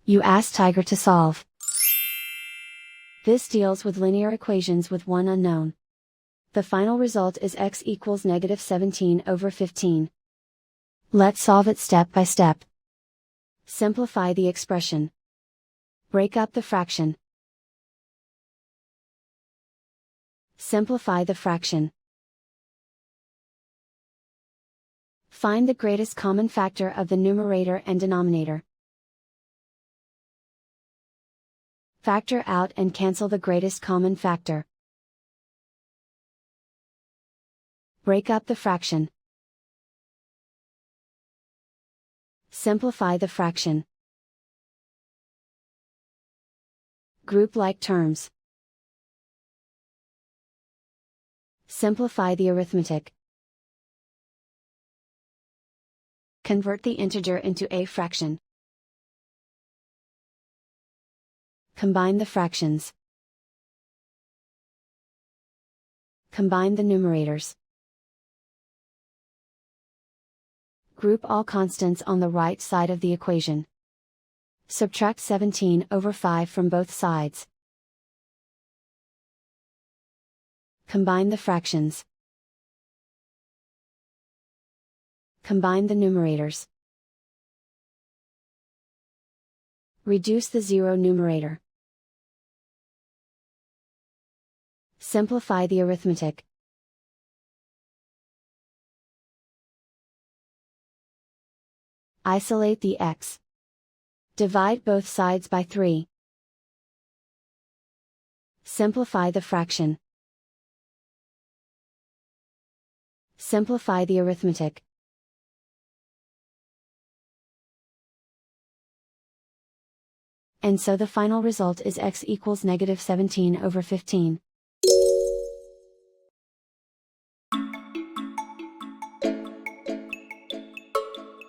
You ask Tiger to solve. This deals with linear equations with one unknown. The final result is x equals -17/15. Let's solve it step by step. Simplify the expression. Break up the fraction. Simplify the fraction. Find the greatest common factor of the numerator and denominator. Factor out and cancel the greatest common factor. Break up the fraction. Simplify the fraction. Group like terms. Simplify the arithmetic. Convert the integer into a fraction. Combine the fractions. Combine the numerators. Group all constants on the right side of the equation. Subtract 17/5 from both sides. Combine the fractions. Combine the numerators. Reduce the zero numerator. Simplify the arithmetic. Isolate the x. Divide both sides by 3. Simplify the fraction. Simplify the arithmetic. And so the final result is x equals -17/15.